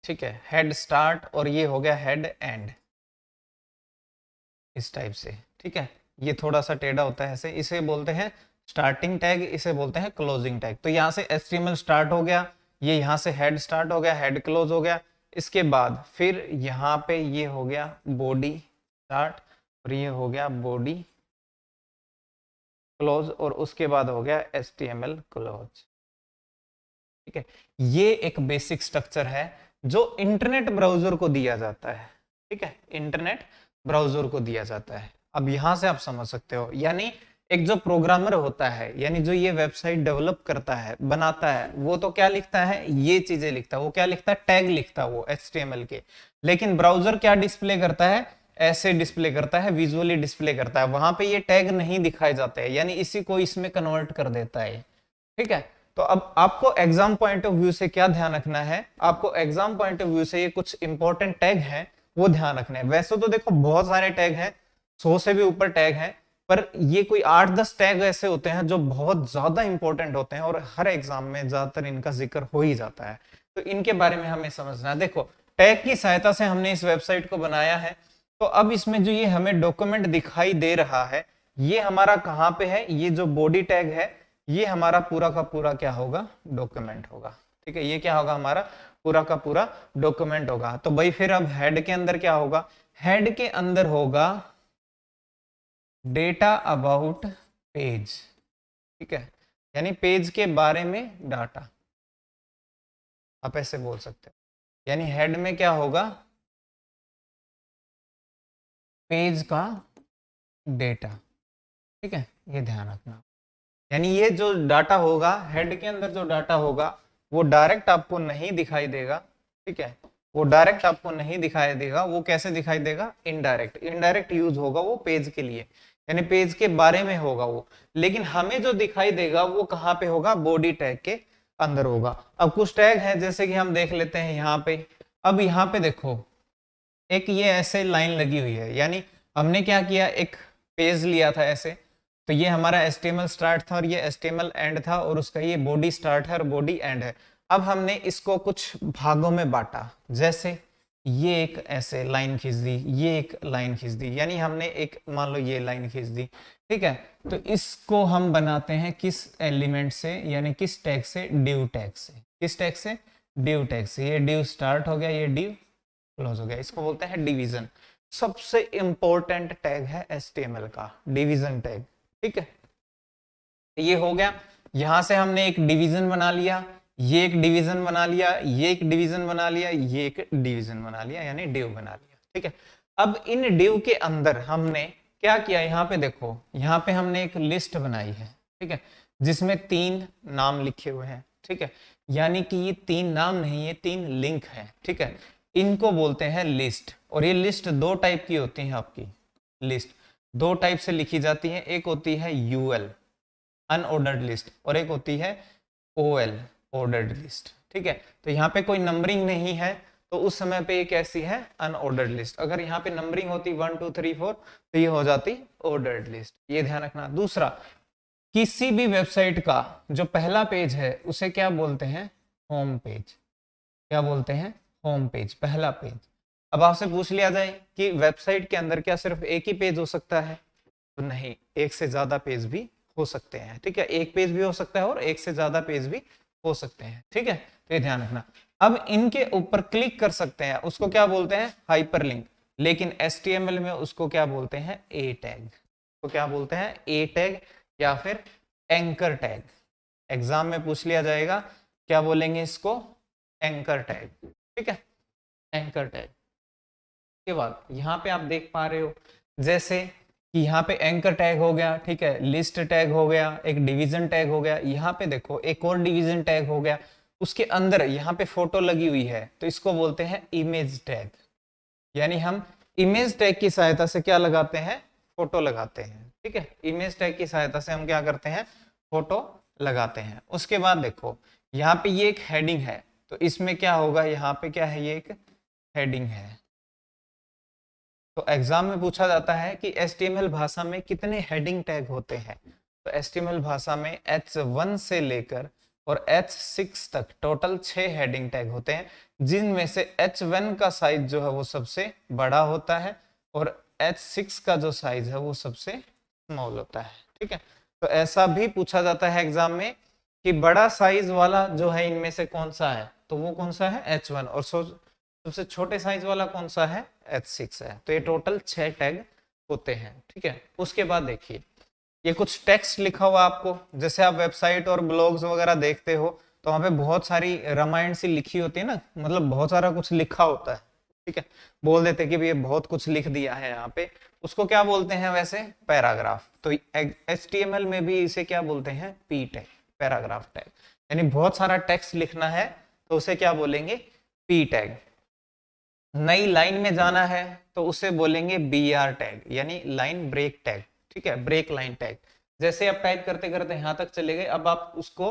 ठीक है, हेड स्टार्ट, और ये हो गया हेड एंड, इस टाइप से, ठीक है। ये थोड़ा सा टेढ़ा होता है ऐसे, इसे बोलते हैं स्टार्टिंग टैग, इसे बोलते हैं क्लोजिंग टैग। तो यहाँ से HTML स्टार्ट हो गया, ये यहाँ से हेड स्टार्ट हो गया, हेड क्लोज हो गया। इसके बाद फिर यहाँ पे ये हो गया बॉडी स्टार्ट, और ये हो गया बॉडी क्लोज, और उसके बाद हो गया HTML क्लोज, ठीक है। ये एक बेसिक स्ट्रक्चर है जो इंटरनेट ब्राउजर को दिया जाता है, ठीक है, इंटरनेट ब्राउजर को दिया जाता है। अब यहां से आप समझ सकते हो, यानी एक जो प्रोग्रामर होता है, यानी जो ये वेबसाइट डेवलप करता है, बनाता है, वो तो क्या लिखता है, ये चीजें लिखता है, वो क्या लिखता है, टैग लिखता है वो HTML के। लेकिन ब्राउजर क्या डिस्प्ले करता है, ऐसे डिस्प्ले करता है, विजुअली डिस्प्ले करता है, वहां पे ये टैग नहीं दिखाए जाते हैं, यानी इसी को इसमें कन्वर्ट कर देता है, ठीक है। तो अब आपको एग्जाम पॉइंट ऑफ व्यू से क्या ध्यान रखना है, आपको एग्जाम पॉइंट ऑफ व्यू से ये कुछ इंपॉर्टेंट टैग हैं वो ध्यान रखने हैं। वैसे तो देखो बहुत सारे टैग हैं, 100 से भी ऊपर टैग हैं, पर ये कोई 8-10 टैग ऐसे होते हैं जो बहुत ज्यादा इंपॉर्टेंट होते हैं, और हर एग्जाम में ज्यादातर इनका जिक्र हो ही जाता है। तो इनके बारे में हमें समझना है। देखो, टैग की सहायता से हमने इस वेबसाइट को बनाया है, तो अब इसमें जो ये हमें डॉक्यूमेंट दिखाई दे रहा है, ये हमारा कहाँ पे है, ये जो बॉडी टैग है, ये हमारा पूरा का पूरा क्या होगा, डॉक्यूमेंट होगा, ठीक है। ये क्या होगा, हमारा पूरा का पूरा डॉक्यूमेंट होगा। तो भाई फिर अब हेड के अंदर क्या होगा, हेड के अंदर होगा डेटा अबाउट पेज, ठीक है, यानी पेज के बारे में डाटा, आप ऐसे बोल सकते हो। यानी हेड में क्या होगा, पेज का डेटा, ठीक है, ये ध्यान रखना। यानी ये जो डाटा होगा, हेड के अंदर जो डाटा होगा, वो डायरेक्ट आपको नहीं दिखाई देगा, ठीक है, वो डायरेक्ट आपको नहीं दिखाई देगा, वो कैसे दिखाई देगा, इनडायरेक्ट, इनडायरेक्ट यूज होगा वो पेज के लिए, यानी पेज के बारे में होगा वो। लेकिन हमें जो दिखाई देगा वो कहाँ पे होगा, बॉडी टैग के अंदर होगा। अब कुछ टैग है जैसे कि हम देख लेते हैं यहाँ पे। अब यहाँ पे देखो, एक ये ऐसे लाइन लगी हुई है, यानी हमने क्या किया, एक पेज लिया था ऐसे, तो ये हमारा HTML स्टार्ट था और ये HTML एंड था, और उसका ये बॉडी स्टार्ट है और बॉडी एंड है। अब हमने इसको कुछ भागों में बांटा, जैसे ये एक ऐसे लाइन खींच दी, ये एक लाइन खींच दी, यानी हमने एक मान लो ये लाइन खींच दी, ठीक है। तो इसको हम बनाते हैं किस एलिमेंट से, यानी किस टैग से, डिव टैग से। किस टैग से, डिव टैग से। ये डिव स्टार्ट हो गया, ये डिव क्लोज हो गया। इसको बोलते हैं डिवीजन। सबसे इंपॉर्टेंट टैग है HTML का डिवीजन टैग। ठीक है, ये हो गया। यहां से हमने एक डिवीजन बना लिया, ये एक डिवीजन बना लिया, ये एक डिवीजन बना लिया, ये एक डिवीजन बना लिया, यानी डिव बना लिया। ठीक है, अब इन डिव के अंदर हमने क्या किया, यहाँ पे देखो, यहाँ पे हमने एक लिस्ट बनाई है। ठीक है, जिसमें 3 नाम लिखे हुए हैं। ठीक है, यानी कि ये 3 नाम नहीं, ये 3 लिंक है। ठीक है, इनको बोलते हैं लिस्ट। और ये लिस्ट 2 टाइप की होती है। आपकी लिस्ट 2 टाइप से लिखी जाती है। एक होती है UL अनऑर्डर्ड लिस्ट, और एक होती है OL ऑर्डर्ड लिस्ट। ठीक है, तो यहाँ पे कोई नंबरिंग नहीं है, तो उस समय पे ये कैसी है, अनऑर्डर्ड लिस्ट। अगर यहाँ पे नंबरिंग होती 1 2 3 4 तो ये हो जाती ऑर्डर्ड लिस्ट। ये ध्यान रखना। दूसरा, किसी भी वेबसाइट का जो पहला पेज है उसे क्या बोलते हैं, होम पेज। क्या बोलते हैं, होम पेज, पहला पेज। अब आपसे पूछ लिया जाए कि वेबसाइट के अंदर क्या सिर्फ एक ही पेज हो सकता है, तो नहीं, एक से ज्यादा पेज भी हो सकते हैं। ठीक है, एक पेज भी हो सकता है और एक से ज्यादा पेज भी हो सकते हैं। ठीक है, तो ये ध्यान रखना। अब इनके ऊपर क्लिक कर सकते हैं, उसको क्या बोलते हैं, हाइपरलिंक। लेकिन HTML में उसको क्या बोलते हैं, ए टैग। तो क्या बोलते हैं, ए टैग या फिर एंकर टैग। एग्जाम में पूछ लिया जाएगा, क्या बोलेंगे इसको, एंकर टैग। ठीक है, एंकर टैग के बाद यहाँ पे आप देख पा रहे हो, जैसे कि यहाँ पे एंकर टैग हो गया। ठीक है, लिस्ट टैग हो गया, एक डिवीजन टैग हो गया। यहाँ पे देखो एक और डिवीजन टैग हो गया, उसके अंदर यहाँ पे फोटो लगी हुई है, तो इसको बोलते हैं इमेज टैग। यानी हम इमेज टैग की सहायता से क्या लगाते हैं, फोटो लगाते हैं। ठीक है, इमेज टैग की सहायता से हम क्या करते हैं, फोटो लगाते हैं। उसके बाद देखो यहाँ पे ये एक हेडिंग है, तो इसमें क्या होगा, यहाँ पे क्या है, ये एक हेडिंग है। तो एग्जाम में पूछा जाता है कि HTML भाषा में कितने हेडिंग टैग होते हैं। तो HTML भाषा में H1 से लेकर और H6 तक टोटल 6 हेडिंग टैग होते हैं, जिनमें से H1 का साइज जो है वो सबसे बड़ा होता है और H6 का जो साइज है वो सबसे स्मॉल होता है। ठीक है, तो ऐसा भी पूछा जाता है एग्जाम में कि बड़ा साइज वाला जो है इनमें से कौन सा है, तो वो कौन सा है, H1, और सबसे छोटे साइज वाला कौन सा है, H6 है। तो ये टोटल 6 टैग होते हैं। ठीक है, उसके बाद देखिए ये कुछ टेक्स्ट लिखा हुआ आपको, जैसे आप वेबसाइट और ब्लॉग्स वगैरह देखते हो तो वहां पे बहुत सारी रामायण सी लिखी होती है ना, मतलब बहुत सारा कुछ लिखा होता है। ठीक है, बोल देते कि ये बहुत कुछ लिख दिया है यहाँ पे, उसको क्या बोलते हैं वैसे, पैराग्राफ। तो HTML में भी इसे क्या बोलते हैं, P टैग, पैराग्राफ टैग। यानी बहुत सारा टेक्स्ट लिखना है तो उसे क्या बोलेंगे, P टैग। नई लाइन में जाना है तो उसे बोलेंगे BR टैग, यानी लाइन ब्रेक टैग। ठीक है, ब्रेक लाइन टैग। जैसे आप टाइप करते करते यहाँ तक चले गए, अब आप उसको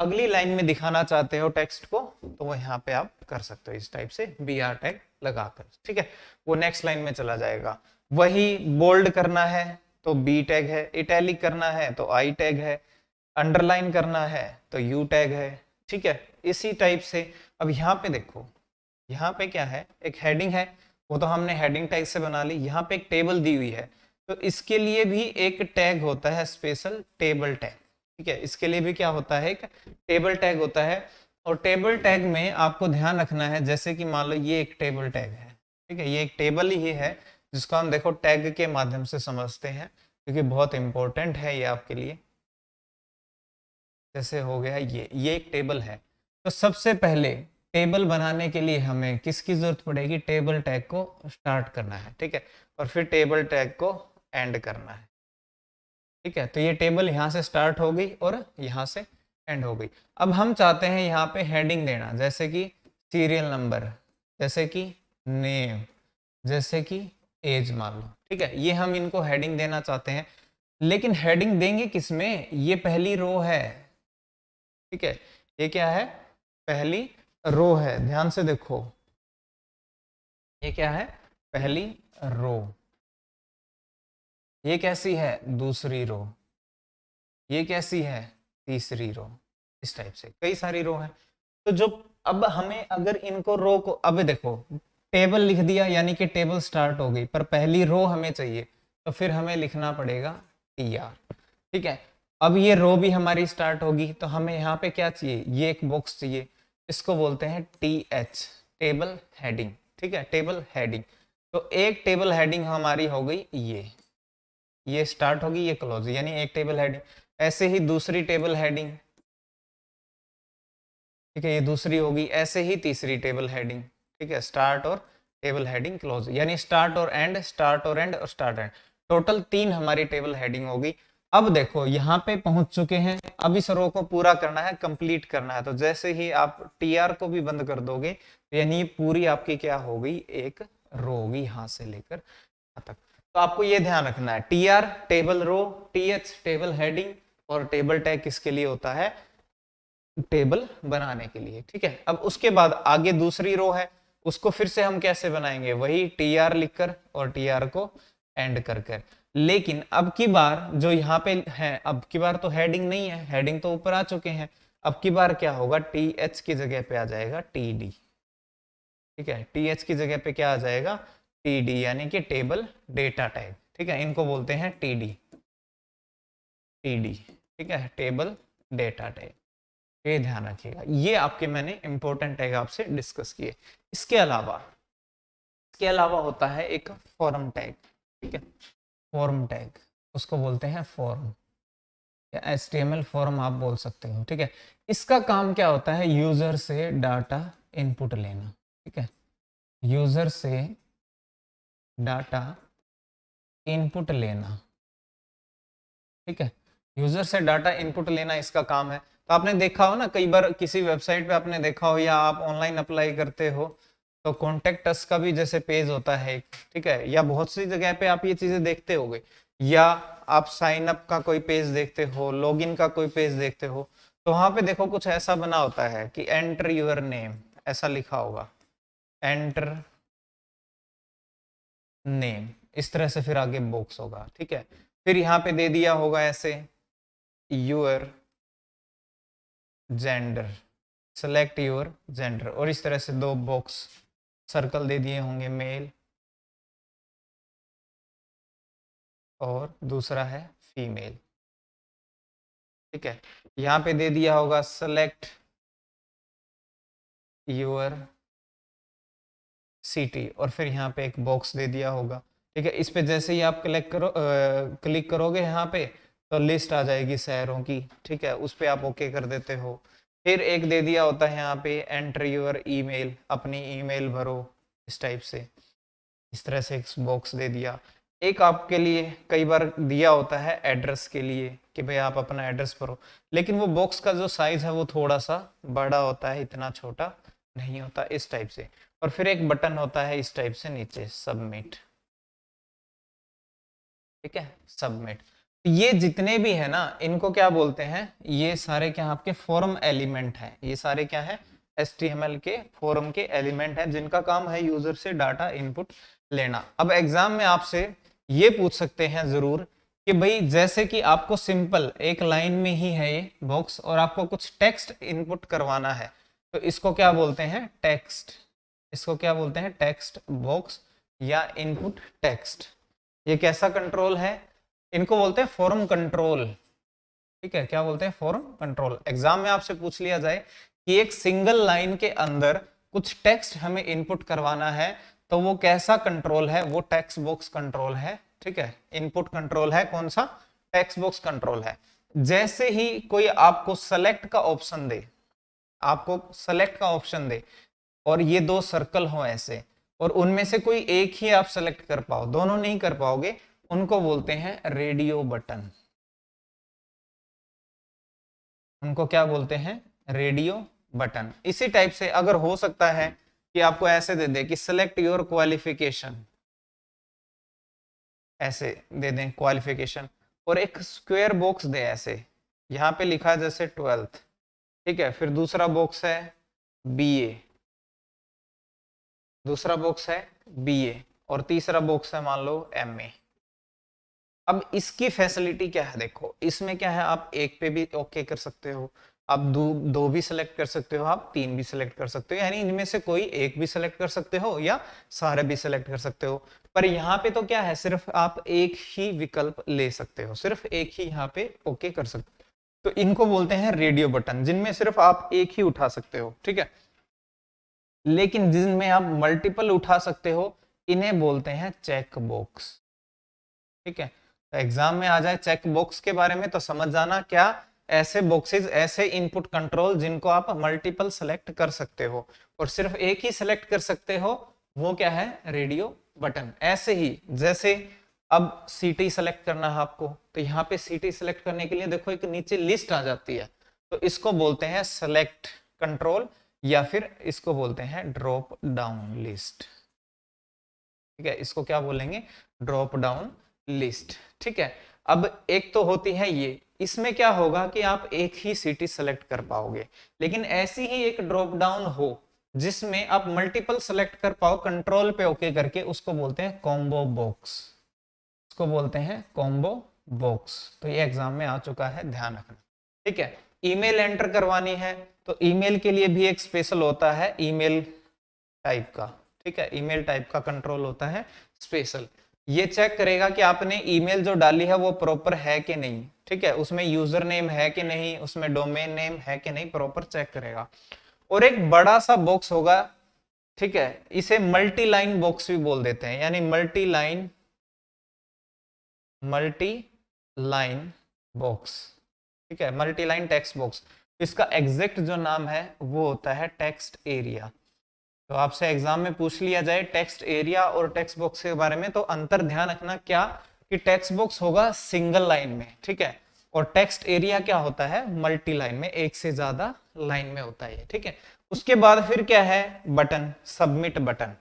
अगली लाइन में दिखाना चाहते हो टेक्स्ट को, तो वो यहाँ पे आप कर सकते हो इस टाइप से BR टैग लगाकर। ठीक है, वो नेक्स्ट लाइन में चला जाएगा। वही बोल्ड करना है तो B टैग है, इटैलिक करना है तो I टैग है, अंडरलाइन करना है तो U टैग है। ठीक है, इसी टाइप से अब यहाँ पे देखो, यहाँ पे क्या है, एक हेडिंग है, वो तो हमने हेडिंग टैग से बना ली। यहाँ पे एक टेबल दी हुई है, तो इसके लिए भी एक टैग होता है स्पेशल, टेबल टैग। ठीक है, इसके लिए भी क्या होता है, एक टेबल टैग होता है। और टेबल टैग में आपको ध्यान रखना है, जैसे कि मान लो ये एक टेबल टैग है। ठीक है, ये एक टेबल ही है जिसको हम देखो टैग के माध्यम से समझते हैं, क्योंकि बहुत इंपॉर्टेंट है ये आपके लिए। जैसे हो गया ये एक टेबल है, तो सबसे पहले टेबल बनाने के लिए हमें किसकी जरूरत पड़ेगी, टेबल टैग को स्टार्ट करना है। ठीक है, और फिर टेबल टैग को एंड करना है। ठीक है, तो ये टेबल यहाँ से स्टार्ट हो गई और यहाँ से एंड हो गई। अब हम चाहते हैं यहाँ पे हेडिंग देना, जैसे कि सीरियल नंबर, जैसे कि नेम, जैसे कि एज मान लो। ठीक है, ये हम इनको हेडिंग देना चाहते हैं, लेकिन हेडिंग देंगे किसमें, ये पहली रो है। ठीक है, ये क्या है, पहली रो है। ध्यान से देखो, ये क्या है, पहली रो। ये कैसी है, दूसरी रो। ये कैसी है, तीसरी रो। इस टाइप से कई सारी रो है। तो जो अब हमें अगर इनको रो को, अब देखो टेबल लिख दिया यानी कि टेबल स्टार्ट हो गई, पर पहली रो हमें चाहिए, तो फिर हमें लिखना पड़ेगा TR। ठीक है, अब ये रो भी हमारी स्टार्ट होगी, तो हमें यहाँ पे क्या चाहिए, ये एक बॉक्स चाहिए, इसको बोलते हैं TH, टेबल हेडिंग। ठीक है, टेबल हेडिंग। तो एक टेबल हेडिंग हमारी हो गई ये स्टार्ट होगी, ये क्लोज, यानी एक टेबल हेडिंग। ऐसे ही दूसरी टेबल हेडिंग, ठीक है, ये दूसरी होगी। ऐसे ही तीसरी टेबल हेडिंग, ठीक है, स्टार्ट और टेबल हेडिंग क्लोज, यानी स्टार्ट और एंड, स्टार्ट और एंड और स्टार्ट एंड। टोटल 3 हमारी टेबल हेडिंग होगी। अब देखो यहाँ पे पहुंच चुके हैं, अब इस रो को पूरा करना है, कंप्लीट करना है। तो जैसे ही आप टीआर को भी बंद कर दोगे, तो यानी पूरी आपकी क्या हो गई, एक रो होगी यहां से लेकर यहाँ तक। तो आपको ये ध्यान रखना है, TR table row, TH table heading, और टेबल टैग किसके लिए होता है, टेबल बनाने के लिए, ठीक है। अब उसके बाद आगे दूसरी रो है, उसको फिर से हम कैसे बनाएंगे, वही टीआर लिखकर और टीआर को एंड कर कर। लेकिन अब की बार जो यहाँ पे है, अब की बार तो हेडिंग नहीं है, हेडिंग तो ऊपर आ चुके हैं। अब की बार क्या होगा, टी एच की जगह पे आ जाएगा टी डी, ठीक है, टी एच की जगह पे क्या आ जाएगा, टी डी, यानी कि टेबल डेटा टाइप, ठीक है, इनको बोलते हैं टी डी, ठीक है, टेबल डेटा टाइप। ये ध्यान रखिएगा, ये आपके मैंने इंपॉर्टेंट टैग आपसे डिस्कस किए। इसके अलावा होता है एक फॉर्म टैग, ठीक है, फॉर्म टैग, उसको बोलते हैं फॉर्म या HTML फॉर्म आप बोल सकते हो, ठीक है। इसका काम क्या होता है, यूजर से डाटा इनपुट लेना, ठीक है, यूजर से डाटा इनपुट लेना, ठीक है, यूजर से डाटा इनपुट लेना इसका काम है। तो आपने देखा हो ना, कई बार किसी वेबसाइट पे आपने देखा हो, या आप ऑनलाइन अप्लाई करते हो, तो कॉन्टेक्ट अस का भी जैसे पेज होता है, ठीक है, या बहुत सी जगह पे आप ये चीजें देखते होगे, या आप साइन अप का कोई पेज देखते हो, लॉगिन का कोई पेज देखते हो, तो वहां पे देखो कुछ ऐसा बना होता है कि एंटर यूर नेम, ऐसा लिखा होगा, एंटर नेम, इस तरह से फिर आगे बॉक्स होगा, ठीक है। फिर यहाँ पे दे दिया होगा ऐसे your gender, select your gender, और इस तरह से 2 बॉक्स सर्कल दे दिए होंगे, मेल और दूसरा है फीमेल, ठीक है। यहाँ पे दे दिया होगा सेलेक्ट योर सिटी, और फिर यहाँ पे एक बॉक्स दे दिया होगा, ठीक है। इस पे जैसे ही आप क्लिक करोगे यहाँ पे, तो लिस्ट आ जाएगी शहरों की, ठीक है, उस पे आप ओके कर देते हो। फिर एक दे दिया होता है यहाँ पे एंटर योर ईमेल, अपनी ईमेल भरो, इस टाइप से, इस तरह से एक बॉक्स दे दिया। एक आपके लिए कई बार दिया होता है एड्रेस के लिए कि भाई आप अपना एड्रेस भरो, लेकिन वो बॉक्स का जो साइज है वो थोड़ा सा बड़ा होता है, इतना छोटा नहीं होता, इस टाइप से। और फिर एक बटन होता है इस टाइप से नीचे, सबमिट, ठीक है, सबमिट। ये जितने भी है ना, इनको क्या बोलते हैं, ये सारे क्या आपके फॉर्म एलिमेंट है, ये सारे क्या है, HTML के फॉर्म के एलिमेंट है, जिनका काम है यूजर से डाटा इनपुट लेना। अब एग्जाम में आपसे ये पूछ सकते हैं जरूर कि भाई जैसे कि आपको सिंपल एक लाइन में ही है ये बॉक्स, और आपको कुछ टेक्स्ट इनपुट करवाना है, तो इसको क्या बोलते हैं, टेक्स्ट, इसको क्या बोलते हैं, टेक्स्ट बॉक्स या इनपुट टेक्स्ट। ये कैसा कंट्रोल है, इनको बोलते हैं फॉर्म कंट्रोल, ठीक है, क्या बोलते हैं, फॉर्म कंट्रोल। एग्जाम में आपसे पूछ लिया जाए कि एक सिंगल लाइन के अंदर कुछ टेक्स्ट हमें इनपुट करवाना है, तो वो कैसा कंट्रोल है, वो टेक्स्ट बॉक्स कंट्रोल है, ठीक है, इनपुट कंट्रोल है, कौन सा, टेक्स्ट बॉक्स कंट्रोल है। जैसे ही कोई आपको सेलेक्ट का ऑप्शन दे, आपको सेलेक्ट का ऑप्शन दे, और ये 2 सर्कल हो ऐसे, और उनमें से कोई एक ही आप सेलेक्ट कर पाओ, दोनों नहीं कर पाओगे, उनको बोलते हैं रेडियो बटन, उनको क्या बोलते हैं, रेडियो बटन। इसी टाइप से अगर हो सकता है कि आपको ऐसे दे दे कि सिलेक्ट योर क्वालिफिकेशन, ऐसे दे दें क्वालिफिकेशन, और एक स्क्वायर बॉक्स दे ऐसे, यहाँ पे लिखा है जैसे 12th, ठीक है, फिर दूसरा बॉक्स है BA, दूसरा बॉक्स है BA, और तीसरा बॉक्स है मान लो MA। अब इसकी फैसिलिटी क्या है, देखो इसमें क्या है, आप एक पे भी ओके कर सकते हो, आप दो भी सिलेक्ट कर सकते हो, आप 3 भी सिलेक्ट कर सकते हो, यानी इनमें से कोई एक भी सिलेक्ट कर सकते हो या सारे भी सिलेक्ट कर सकते हो। पर यहाँ पे तो क्या है, सिर्फ आप एक ही विकल्प ले सकते हो, सिर्फ एक ही यहाँ पे ओके कर सकते हो। तो इनको बोलते हैं रेडियो बटन, जिनमें सिर्फ आप एक ही उठा सकते हो, ठीक है। लेकिन जिनमें आप मल्टीपल उठा सकते हो इन्हें बोलते हैं चेक बॉक्स। ठीक है, तो एग्जाम में आ जाए चेक बॉक्स के बारे में तो समझ जाना क्या, ऐसे बॉक्सेस, ऐसे इनपुट कंट्रोल जिनको आप मल्टीपल सेलेक्ट कर सकते हो और सिर्फ एक ही सेलेक्ट कर सकते हो, वो क्या है, रेडियो बटन। ऐसे ही जैसे अब सीटी सेलेक्ट करना है आपको, तो यहाँ पे सीटी सेलेक्ट करने के लिए देखो एक नीचे लिस्ट आ जाती है, तो इसको बोलते हैं सेलेक्ट कंट्रोल या फिर इसको बोलते हैं ड्रॉप डाउन लिस्ट। ठीक है, इसको क्या बोलेंगे, ड्रॉप डाउन लिस्ट। ठीक है, अब एक तो होती है ये, इसमें क्या होगा कि आप एक ही सिटी सेलेक्ट कर पाओगे, लेकिन ऐसी ही एक ड्रॉप डाउन हो जिसमें आप मल्टीपल सेलेक्ट कर पाओ कंट्रोल पे ओके करके, उसको बोलते हैं कॉम्बो बॉक्स, उसको बोलते हैं कॉम्बो बॉक्स। तो ये एग्जाम में आ चुका है, ध्यान रखना। ठीक है, ईमेल एंटर करवानी है तो ईमेल के लिए भी एक स्पेशल होता है ईमेल टाइप का। ठीक है, ईमेल टाइप का कंट्रोल होता है स्पेशल, ये चेक करेगा कि आपने ईमेल जो डाली है वो प्रॉपर है कि नहीं। ठीक है, उसमें यूजर नेम है कि नहीं, उसमें डोमेन नेम है कि नहीं, प्रॉपर चेक करेगा। और एक बड़ा सा बॉक्स होगा, ठीक है, इसे मल्टी लाइन बॉक्स भी बोल देते हैं, यानी मल्टी लाइन बॉक्स। ठीक है, मल्टी लाइन टेक्स्ट बॉक्स, इसका एग्जैक्ट जो नाम है वो होता है टेक्स्ट एरिया। तो आपसे एग्जाम में पूछ लिया जाए टेक्स्ट एरिया और टेक्स्ट बॉक्स के बारे में, तो अंतर ध्यान रखना क्या, कि टेक्स्ट बॉक्स होगा सिंगल लाइन में, ठीक है, और टेक्स्ट एरिया क्या होता है, मल्टी लाइन में, एक से ज्यादा लाइन में होता है। ठीक है, उसके बाद फिर क्या है, बटन, सबमिट बटन।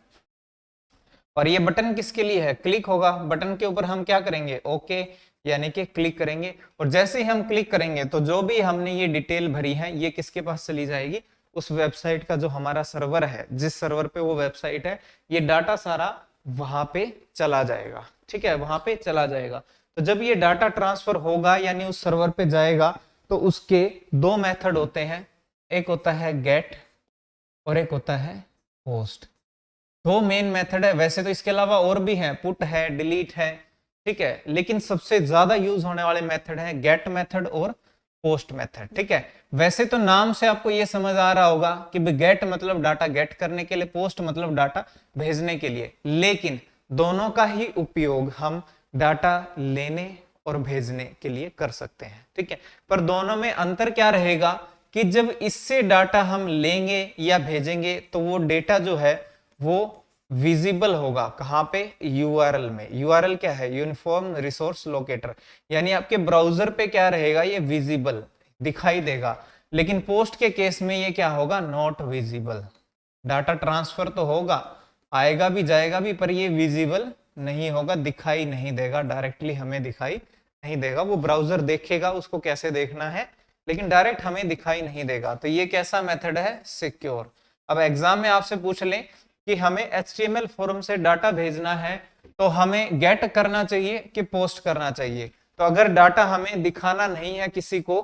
और ये बटन किसके लिए है, क्लिक होगा, बटन के ऊपर हम क्या करेंगे, ओके यानी कि क्लिक करेंगे, और जैसे ही हम क्लिक करेंगे तो जो भी हमने ये डिटेल भरी है ये किसके पास चली जाएगी, उस वेबसाइट का जो हमारा सर्वर है, जिस सर्वर पे वो वेबसाइट है, ये डाटा सारा वहां पे चला जाएगा। ठीक है, वहां पे चला जाएगा। तो जब ये डाटा ट्रांसफर होगा यानी उस सर्वर पे जाएगा, तो उसके दो मेथड होते हैं, एक होता है गेट और एक होता है पोस्ट। दो मेन मेथड है, वैसे तो इसके अलावा और भी हैं, पुट है, डिलीट है। ठीक है, लेकिन सबसे ज्यादा यूज होने वाले मेथड है गेट मेथड और पोस्ट मेथड। ठीक है, वैसे तो नाम से आपको ये समझ आ रहा होगा कि गेट मतलब डाटा गेट करने के लिए, पोस्ट मतलब डाटा भेजने के लिए, लेकिन दोनों का ही उपयोग हम डाटा लेने और भेजने के लिए कर सकते हैं। ठीक है, पर दोनों में अंतर क्या रहेगा कि जब इससे डाटा हम लेंगे या भेजेंगे तो वो डेटा जो है वो विजिबल होगा, कहां पे, यूआरएल में। यूआरएल क्या है, यूनिफॉर्म रिसोर्स लोकेटर, यानी आपके ब्राउजर पे क्या रहेगा, ये विजिबल दिखाई देगा। लेकिन पोस्ट के केस में ये क्या होगा, नॉट विजिबल। डाटा ट्रांसफर तो होगा, आएगा भी जाएगा भी, पर ये विजिबल नहीं होगा, दिखाई नहीं देगा, डायरेक्टली हमें दिखाई नहीं देगा। वो ब्राउजर देखेगा उसको कैसे देखना है, लेकिन डायरेक्ट हमें दिखाई नहीं देगा। तो ये कैसा मेथड है, सिक्योर। अब एग्जाम में आपसे पूछ लें कि हमें HTML फॉर्म से डाटा भेजना है, तो हमें गेट करना चाहिए कि पोस्ट करना चाहिए। तो अगर डाटा हमें दिखाना नहीं है किसी को,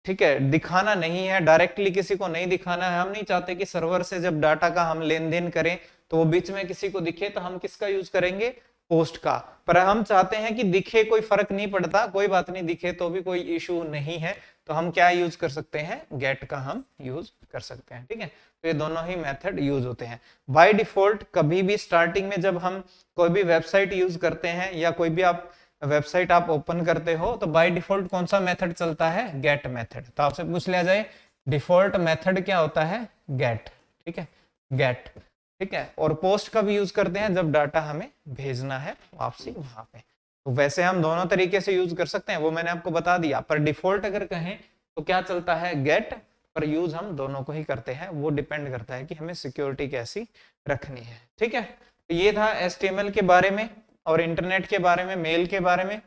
ठीक है, दिखाना नहीं है, डायरेक्टली किसी को नहीं दिखाना है, हम नहीं चाहते कि सर्वर से जब डाटा का हम लेन देन करें तो वो बीच में किसी को दिखे, तो हम किसका यूज करेंगे, पोस्ट का। पर हम चाहते हैं कि दिखे, कोई फर्क नहीं पड़ता, कोई बात नहीं, दिखे तो भी कोई इशू नहीं है, तो हम क्या यूज कर सकते हैं, गेट का हम यूज कर सकते हैं। ठीक है, तो ये दोनों ही मेथड यूज होते हैं। बाय डिफॉल्ट कभी भी स्टार्टिंग में जब हम कोई भी वेबसाइट यूज करते हैं या कोई भी आप वेबसाइट आप ओपन करते हो, तो बाय डिफॉल्ट कौन सा मेथड चलता है, गेट मेथड। तो आपसे पूछ लिया जाए डिफॉल्ट मेथड क्या होता है, गेट। ठीक है, गेट। ठीक है, और पोस्ट का भी यूज करते हैं जब डाटा हमें भेजना है वापसी वहां पे। तो वैसे हम दोनों तरीके से यूज कर सकते हैं, वो मैंने आपको बता दिया, पर डिफॉल्ट अगर कहें तो क्या चलता है, गेट, पर यूज हम दोनों को ही करते हैं, वो डिपेंड करता है कि हमें सिक्योरिटी कैसी रखनी है। ठीक है, तो ये था HTML के बारे में और इंटरनेट के बारे में, मेल के बारे में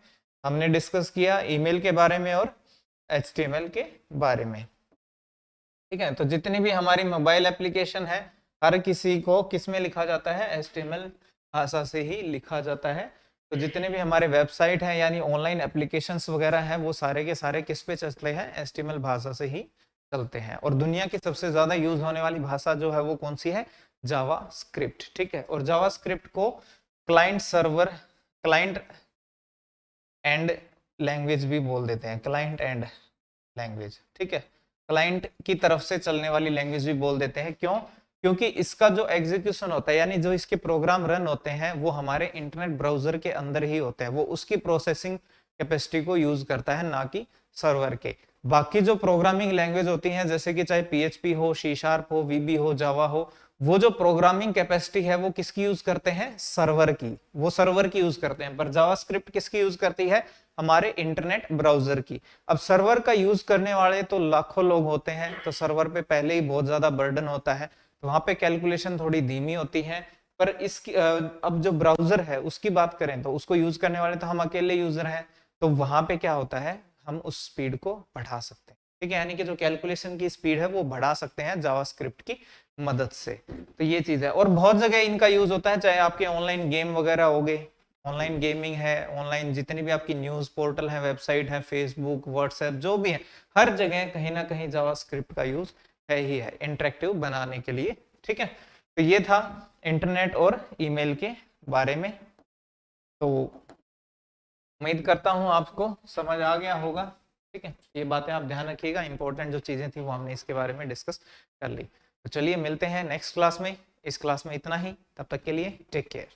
हमने डिस्कस किया, ईमेल के बारे में और HTML के बारे में। ठीक है, तो जितनी भी हमारी मोबाइल एप्लीकेशन है, हर किसी को किस में लिखा जाता है, HTML भाषा से ही लिखा जाता है। तो जितने भी हमारे वेबसाइट हैं यानी ऑनलाइन एप्लीकेशंस वगैरह हैं, वो सारे के सारे किस पे चलते हैं, HTML भाषा से ही चलते हैं। और दुनिया की सबसे ज्यादा यूज होने वाली भाषा जो है वो कौन सी है, जावा स्क्रिप्ट। ठीक है, और जावा स्क्रिप्ट को client server, client and language भी बोल देते हैं, क्लाइंट एंड लैंग्वेज। ठीक है, क्लाइंट की तरफ से चलने वाली लैंग्वेज भी बोल देते हैं। क्यों, क्योंकि इसका जो एग्जीक्यूशन होता है यानी जो इसके प्रोग्राम रन होते हैं वो हमारे इंटरनेट ब्राउजर के अंदर ही होते हैं, वो उसकी प्रोसेसिंग कैपेसिटी को यूज करता है, ना कि सर्वर के। बाकी जो प्रोग्रामिंग लैंग्वेज होती हैं जैसे कि चाहे PHP हो, C# हो, VB हो, जावा हो, वो जो प्रोग्रामिंग कैपेसिटी है वो किसकी यूज करते हैं, सर्वर की, वो सर्वर की यूज करते हैं। पर जावास्क्रिप्ट किसकी यूज करती है, हमारे इंटरनेट ब्राउजर की। अब सर्वर का यूज करने वाले तो लाखों लोग होते हैं, तो सर्वर पे पहले ही बहुत ज्यादा बर्डन होता है, तो वहां पे कैलकुलेशन थोड़ी धीमी होती है। पर इसकी अब जो ब्राउजर है उसकी बात करें तो उसको यूज करने वाले तो हम अकेले यूजर हैं, तो वहां पे क्या होता है, हम उस स्पीड को बढ़ा सकते हैं। ठीक है, यानी कि जो कैलकुलेशन की स्पीड है वो बढ़ा सकते हैं जावास्क्रिप्ट की मदद से। तो ये चीज है, और बहुत जगह इनका यूज होता है, चाहे आपके ऑनलाइन गेम वगैरह हो गए, ऑनलाइन गेमिंग है, ऑनलाइन जितनी भी आपकी न्यूज पोर्टल है, वेबसाइट है, फेसबुक, व्हाट्सएप, जो भी है, हर जगह कहीं ना कहीं जावास्क्रिप्ट का यूज है ही है इंटरेक्टिव बनाने के लिए। ठीक है, तो ये था इंटरनेट और ईमेल के बारे में। तो उम्मीद करता हूं आपको समझ आ गया होगा। ठीक है, ये बातें आप ध्यान रखिएगा, इंपॉर्टेंट जो चीजें थी वो हमने इसके बारे में डिस्कस कर ली। तो चलिए मिलते हैं नेक्स्ट क्लास में। इस क्लास में इतना ही, तब तक के लिए टेक केयर।